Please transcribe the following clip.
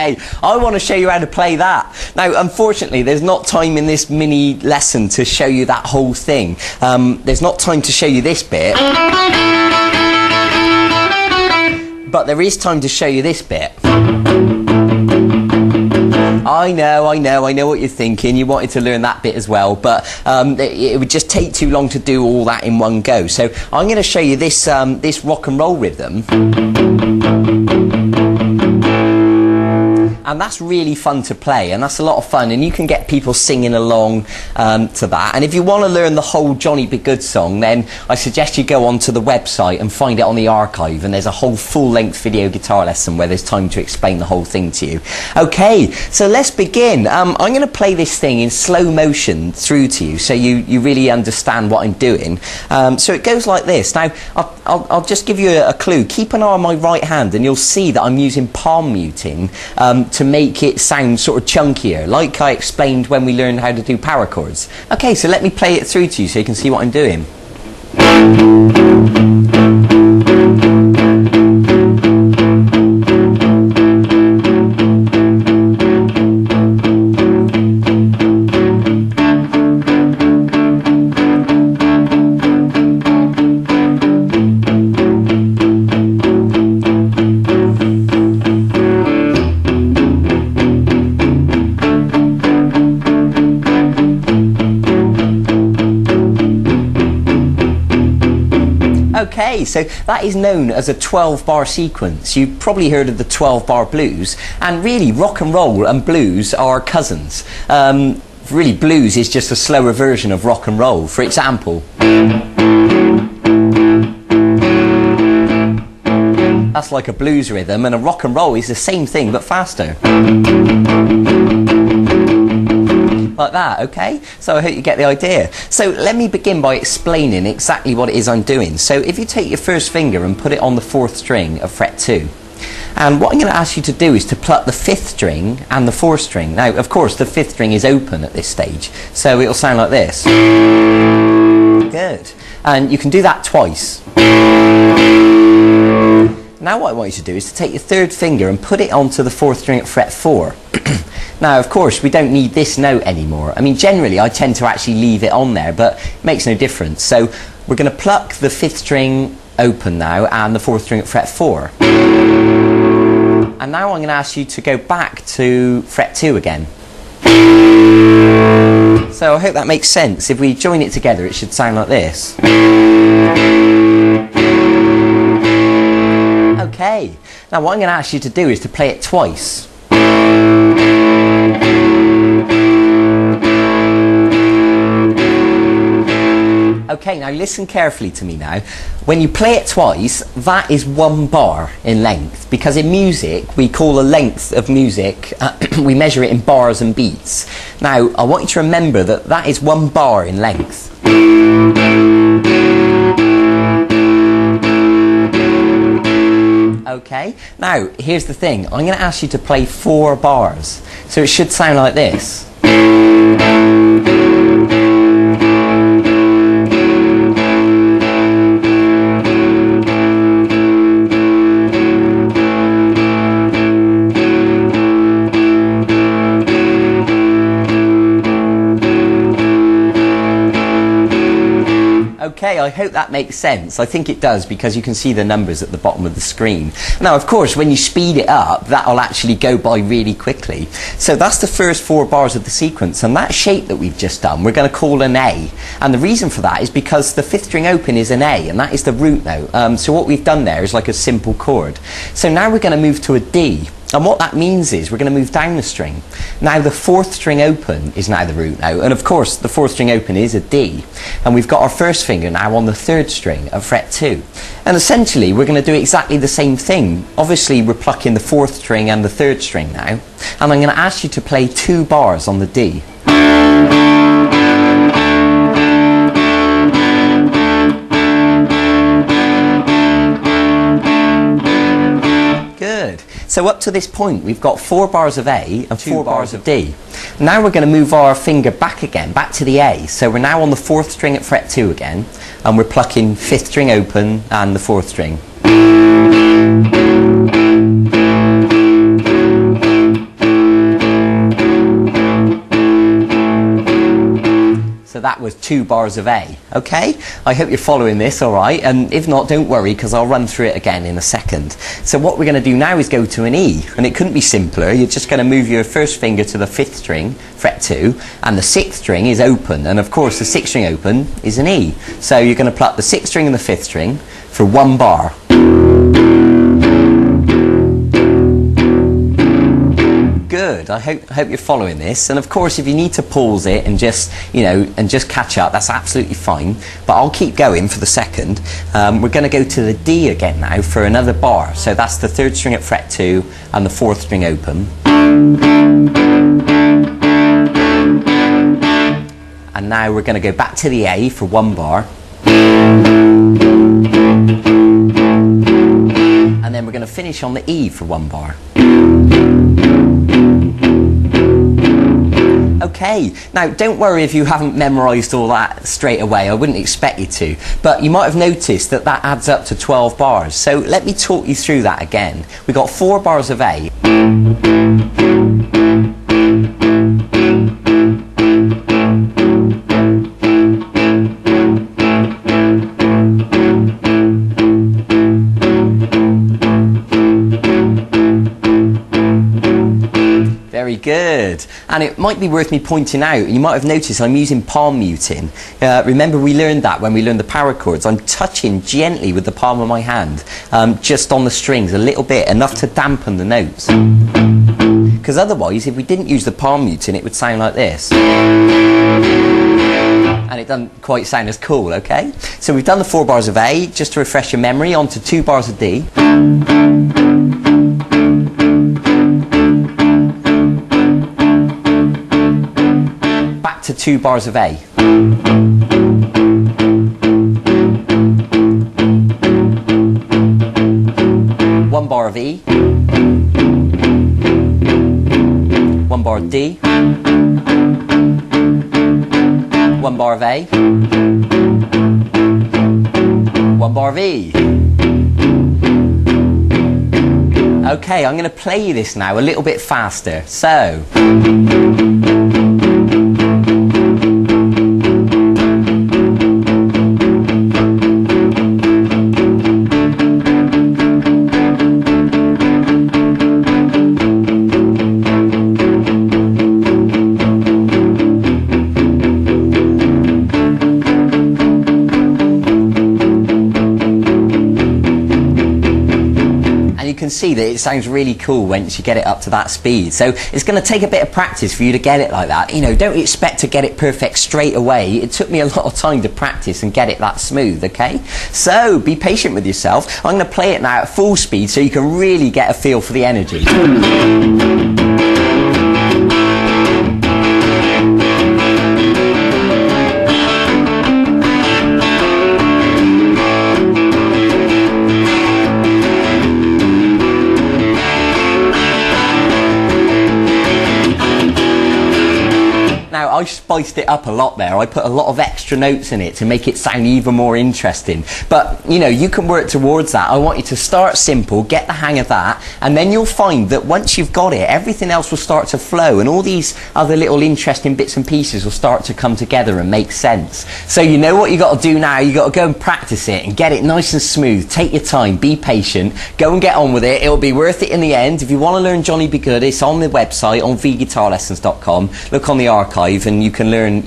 Okay, I want to show you how to play that. Now, unfortunately, there's not time in this mini lesson to show you that whole thing. There's not time to show you this bit. But there is time to show you this bit. I know what you're thinking. You wanted to learn that bit as well, but it would just take too long to do all that in one go. So I'm going to show you this, this rock and roll rhythm. And that's really fun to play, and that's a lot of fun, and you can get people singing along to that. And if you want to learn the whole Johnny B. Goode song, then I suggest you go onto the website and find it on the archive, and there's a whole full-length video guitar lesson where there's time to explain the whole thing to you. Okay, so let's begin. I'm going to play this thing in slow motion through to you, so you really understand what I'm doing. So it goes like this. Now, I'll just give you a clue. Keep an eye on my right hand, and you'll see that I'm using palm muting to make it sound sort of chunkier, like I explained when we learned how to do power chords. Okay, so let me play it through to you so you can see what I'm doing. Okay, so that is known as a 12-bar sequence. You've probably heard of the 12-bar blues, and really rock and roll and blues are cousins. Really, blues is just a slower version of rock and roll. For example, that's like a blues rhythm, and a rock and roll is the same thing but faster. Like that, okay? So I hope you get the idea. So let me begin by explaining exactly what it is I'm doing. So if you take your first finger and put it on the 4th string of fret 2, and what I'm going to ask you to do is to pluck the 5th string and the 4th string. Now, of course, the 5th string is open at this stage, so it'll sound like this. Good. And you can do that twice. Now what I want you to do is to take your 3rd finger and put it onto the 4th string at fret 4. Now, of course, we don't need this note anymore. I mean, generally, I tend to actually leave it on there, but it makes no difference. So we're going to pluck the 5th string open now and the 4th string at fret 4. And now I'm going to ask you to go back to fret 2 again. So I hope that makes sense. If we join it together, it should sound like this. Okay. Now what I'm going to ask you to do is to play it twice. Okay, now listen carefully to me now. When you play it twice, that is 1 bar in length, because in music we call a length of music, we measure it in bars and beats. Now I want you to remember that that is 1 bar in length. Okay, now here's the thing. I'm going to ask you to play 4 bars, so it should sound like this. Okay, I hope that makes sense. I think it does, because you can see the numbers at the bottom of the screen. Now, of course, when you speed it up, that'll actually go by really quickly. So that's the first 4 bars of the sequence, and that shape that we've just done, we're going to call an A. And the reason for that is because the 5th string open is an A, and that is the root note. So what we've done there is like a simple chord. So now we're going to move to a D. And what that means is we're going to move down the string. Now the 4th string open is now the root note, and of course the 4th string open is a D. And we've got our first finger now on the 3rd string of fret 2. And essentially we're going to do exactly the same thing. Obviously we're plucking the 4th string and the 3rd string now, and I'm going to ask you to play 2 bars on the D. Good. So up to this point we've got 4 bars of A and 4 bars of D. Now we're going to move our finger back again, back to the A. So we're now on the 4th string at fret 2 again, and we're plucking 5th string open and the 4th string. that that was 2 bars of A. Okay, I hope you're following this all right, and if not, don't worry, because I'll run through it again in a second. So what we're going to do now is go to an E, and it couldn't be simpler. You're just going to move your first finger to the 5th string, fret 2, and the 6th string is open, and of course the 6th string open is an E. So you're going to pluck the 6th string and the 5th string for 1 bar. Good. I hope you're following this, and of course if you need to pause it and just catch up, that's absolutely fine, but I'll keep going for the second. We're going to go to the D again now for another bar. So that's the 3rd string at fret 2 and the 4th string open, and now we're going to go back to the A for 1 bar, and then we're going to finish on the E for 1 bar. Okay, now don't worry if you haven't memorised all that straight away, I wouldn't expect you to, but you might have noticed that that adds up to 12 bars, so let me talk you through that again. We got 4 bars of A, very good. And it might be worth me pointing out, you might have noticed I'm using palm muting. Remember we learned that when we learned the power chords. I'm touching gently with the palm of my hand, just on the strings a little bit, enough to dampen the notes. Because otherwise, if we didn't use the palm muting, it would sound like this. And it doesn't quite sound as cool, okay? So we've done the 4 bars of A, just to refresh your memory, onto 2 bars of D. To 2 bars of A. 1 bar of E. 1 bar of D. 1 bar of A. 1 bar of E. Okay, I'm going to play you this now a little bit faster. So. You can see that it sounds really cool once you get it up to that speed. So it's going to take a bit of practice for you to get it like that. You know, don't expect to get it perfect straight away. It took me a lot of time to practice and get it that smooth, okay? So be patient with yourself. I'm going to play it now at full speed so you can really get a feel for the energy. Now, I spiced it up a lot there. I put a lot of extra notes in it to make it sound even more interesting. But, you know, you can work towards that. I want you to start simple, get the hang of that, and then you'll find that once you've got it, everything else will start to flow, and all these other little interesting bits and pieces will start to come together and make sense. So you know what you got to do now. You got to go and practice it and get it nice and smooth. Take your time, be patient, go and get on with it. It'll be worth it in the end. If you want to learn Johnny Be Good, it's on the website on vguitarlessons.com. Look on the archive and you can learn